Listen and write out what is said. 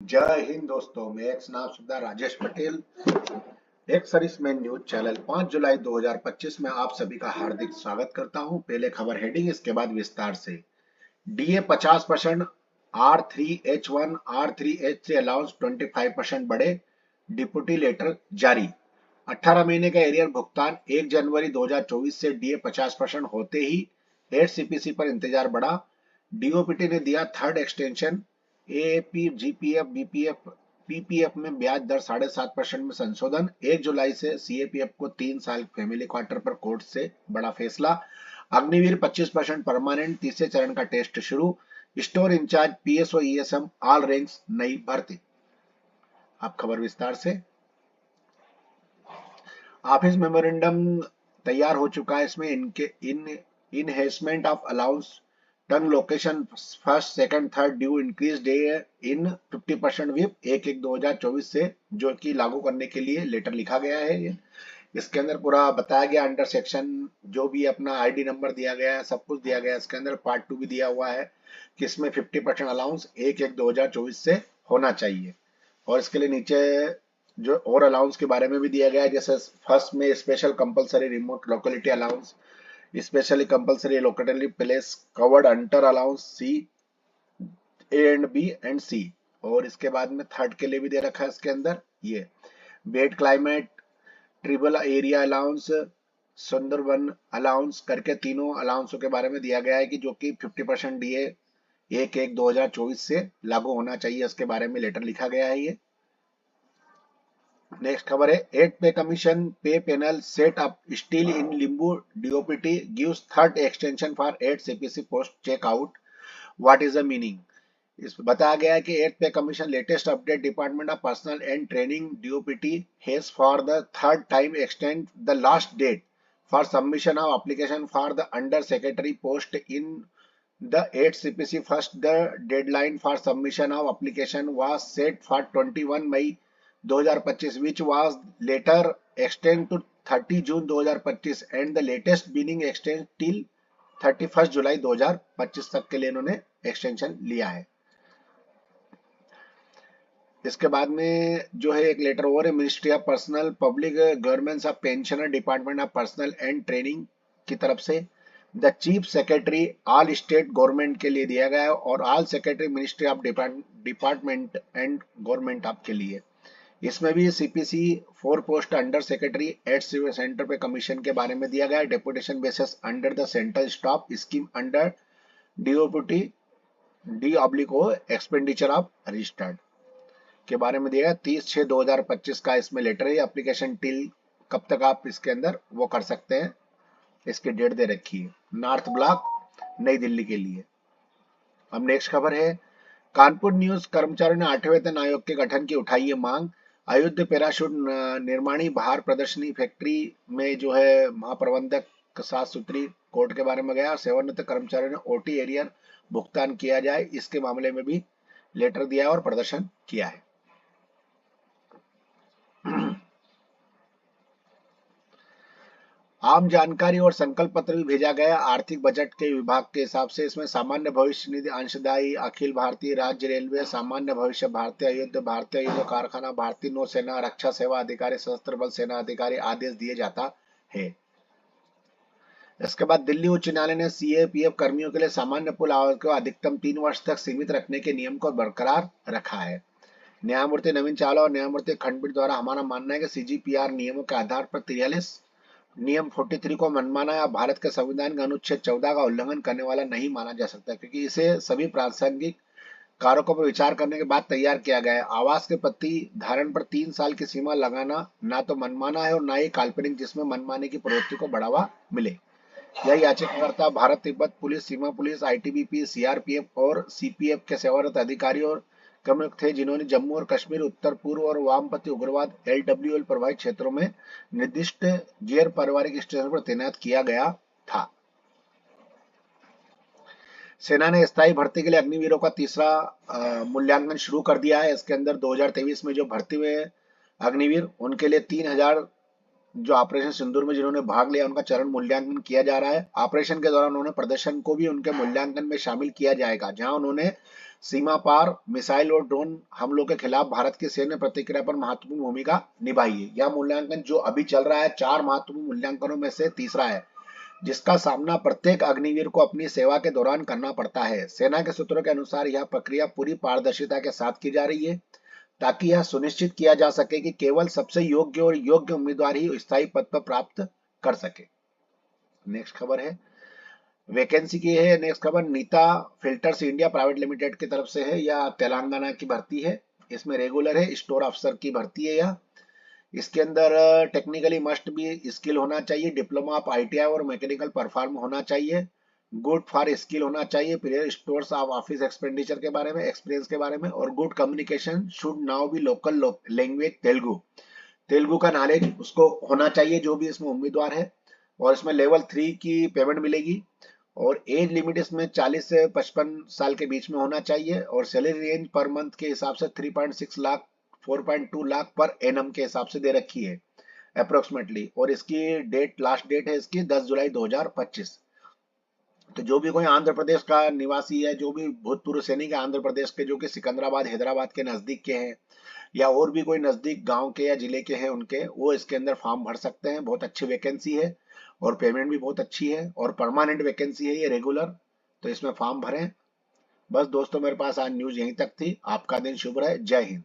जय हिंद दोस्तों, मैं एक्स नाम सुधा राजेश पटेल, एक सर्विसमैन न्यूज चैनल 5 जुलाई 2025 में आप सभी का हार्दिक स्वागत करता हूं। पहले खबर हेडिंग, इसके बाद विस्तार से। डीए 50%, R3H1 R3H3 अलाउंस 25% बढ़े, डिप्टी लेटर जारी। 18 महीने का एरियर भुगतान 1 जनवरी 2024 से डीए 50% होते ही 8 सीपीसी पर इंतजार बढ़ा। डीओपीटी ने दिया third extension. AAP, GPF, BPF, PPF में ब्याज दर 7.5% में संशोधन। 1 जुलाई से सीएपीएफ को 3 साल फैमिली क्वार्टर पर कोर्ट से बड़ा फैसला। अग्निवीर 25% परमानेंट, तीसरे चरण का टेस्ट शुरू। Store incharge PSO ESM all ranks नई भर्ती। अब खबर विस्तार से। ऑफिस मेमोरेंडम तैयार हो चुका है। इसमें इनके enhancement of allowance turn location first second third due increase day in 50% whip 1/1/2024 से जो कि लागू करने के लिए लेटर लिखा गया है। ये इसके अंदर पूरा बताया गया, अंडर सेक्शन जो भी अपना आईडी नंबर दिया गया है, सब कुछ दिया गया है। इसके अंदर पार्ट 2 भी दिया हुआ है कि इसमें 50% अलाउंस 1/1/2024 से होना चाहिए। और इसके लिए नीचे जो और अलाउंस के बारे में भी दिया गया है, जैसे फर्स्ट में special compulsory remote locality allowance, specially compulsory locality place covered under allowance C A and B and C. और इसके बाद में थर्ड के लिए भी दे रखा है इसके अंदर ये wet climate tribal area allowance Sundarban allowance करके तीनों अलाउंसों के बारे में दिया गया है कि जो कि 50% डीए 1/1/2024 से लागू होना चाहिए। इसके बारे में लेटर लिखा गया है। ये नेक्स्ट खबर है, 8 pay commission pay panel set up still in limbo, DOPT gives third extension for 8 CPC post checkout. What is the meaning? इस बताया गया है कि 8 pay commission latest update department of personnel and training DOPT has for the third time extend the last date for submission of application for the under secretary post in the 8 CPC. First, the deadline for submission of application was set for 21 May 2025, which was later extended to 30 June 2025 and the latest being extended till 31 जुलाई 2025 तक के लिए इन्होंने extension लिया है। इसके बाद में जो है एक लेटर और है, ministry of personnel public governments of pensioner department of personnel and training की तरफ से the chief secretary all state government के लिए दिया गया है और all secretary ministry of department and government of के लिए। इसमें भी CPC 4 post under secretary at civil centre pay commission के बारे में दिया गया है। Deputation basis under the central staff scheme under DOPT डी ऑब्लिको एक्सपेंडिचर ऑफ रजिस्टर्ड के बारे में दिया है। 30/6/2025 का इसमें लेटर है। एप्लीकेशन टिल कब तक आप इसके अंदर वो कर सकते हैं, इसकी डेट दे रखी है, नॉर्थ ब्लॉक नई दिल्ली के लिए। अब नेक्स्ट खबर है, कानपुर न्यूज कर्मचारियों ने 8वें वेतन आयोग के गठन की उठाई है मांग। अयोध्या पैराशूट निर्माणी बाहर प्रदर्शनी फैक्ट्री में जो है महाप्रबंधक 7 सूत्री कोर्ट के बारे में गया। सेवानिवृत्त कर्मचारियों ने ओटी एरियर भुगतान किया जाए, इसके मामले में भी लेटर दिया है और प्रदर्शन किया है। आम जानकारी और संकल्प पत्र भी भेजा गया आर्थिक बजट के विभाग के हिसाब से। इसमें सामान्य भविष्य निधि अंशदायी अखिल भारतीय राज्य रेलवे, सामान्य भविष्य, भारतीय युद्ध कारखाना, भारतीय नौसेना, रक्षा सेवा अधिकारी, सशस्त्र बल सेना अधिकारी आदेश दिए जाता है। इसके बाद दिल्ली उच्च न्यायालय ने सीएपीएफ कर्मियों के लिए सामान्य पुल आवास को अधिकतम 3 वर्ष तक सीमित रखने के नियम को बरकरार रखा है। न्यायमूर्ति नवीन चावला और न्यायमूर्ति खंडपीठ द्वारा हमारा मानना है कि सीजीपीआर नियमों के आधार पर 43 नियम 43 को मनमाना या भारत के संविधान के अनुच्छेद 14 का उल्लंघन करने वाला नहीं माना जा सकता, क्योंकि इसे सभी प्रासंगिक कारकों पर विचार करने के बाद तैयार किया गया है। आवास के प्रति धारण पर 3 साल की सीमा लगाना ना तो मनमाना है और ना ही काल्पनिक जिसमें मनमाने की प्रवृत्ति को बढ़ावा मिले। यह याचिकाकर्ता भारत तिब्बत पुलिस, सीमा पुलिस, आईटीबीपी, सीआरपीएफ और सीपीएफ के सेवारत अधिकारी और कर्मक थे जिन्होंने जम्मू और कश्मीर, उत्तर पूर्व और वामपंथी उग्रवाद एलडब्ल्यूएल प्रभावित क्षेत्रों में निर्दिष्ट गैर पारिवारिक स्टेशन पर तैनात किया गया था। सेना ने स्थायी भर्ती के लिए अग्निवीरों का तीसरा मूल्यांकन शुरू कर दिया है। इसके अंदर 2023 में जो भर्ती हुए अग्निवीर उनके लिए 3000 जो ऑपरेशन सिंदूर में जिन्होंने भाग लिया उनका चरण मूल्यांकन किया जा रहा है। ऑपरेशन के दौरान उन्होंने प्रदर्शन को भी उनके मूल्यांकन में शामिल किया जाएगा, जहां उन्होंने सीमा पार मिसाइल और ड्रोन हमलों के खिलाफ भारत की सैन्य प्रतिक्रिया पर महत्वपूर्ण भूमिका निभाई है। यह मूल्यांकन जो अभी चल रहा है 4 महत्वपूर्ण मूल्यांकनों में से तीसरा है, जिसका सामना प्रत्येक अग्निवीर को अपनी सेवा के दौरान करना पड़ता है। सेना के सूत्रों के अनुसार यह प्रक्रिया पूरी पारदर्शिता के साथ की जा रही है, ताकि यह सुनिश्चित किया जा सके कि केवल सबसे योग्य और योग्य उम्मीदवार ही स्थायी पद पर प्राप्त कर सके। नेक्स्ट खबर है वैकेंसी की है। नेक्स्ट खबर Neeta filters India private limited की तरफ से है। यह तेलंगाना की भर्ती है। इसमें रेगुलर है, स्टोर अफसर की भर्ती है यह। इसके अंदर टेक्निकली मस्ट भी स्किल होना चाहिए, डिप्लोमा ऑफ आईटीआई और मैकेनिकल परफॉर्म होना चाहिए, गुड फॉर स्किल होना चाहिए, prior stores of office expenditure के बारे में, एक्सपीरियंस के बारे में, और good communication should now be local language Telugu. Telugu का नॉलेज उसको होना चाहिए जो भी इसमें उम्मीदवार है। और इसमें लेवल 3 की पेमेंट मिलेगी। और एज लिमिट इसमें 40 से 55 साल के बीच में होना चाहिए। और सैलरी रेंज पर मंथ के हिसाब से 3.6 लाख 4.2 लाख पर एनम के हिसाब से दे रखी है अप्रोक्सीमेटली। और इसकी लास्ट डेट है इसकी 10 जुलाई 2025। तो जो भी कोई आंध्र प्रदेश का निवासी है, जो भी भूतपूर्व सैनिक है आंध्र प्रदेश के, जो कि सिकंदराबाद हैदराबाद के नजदीक के हैं, या और भी कोई नजदीक गांव के या जिले के हैं उनके, वो इसके अंदर फॉर्म भर सकते हैं। बहुत अच्छी वैकेंसी है और पेमेंट भी बहुत अच्छी है और परमानेंट वैकेंसी है ये, रेगुलर। तो इसमें फॉर्म भरें। बस दोस्तों, मेरे पास आज न्यूज यहीं तक थी। आपका दिन शुभ रहे। जय हिंद।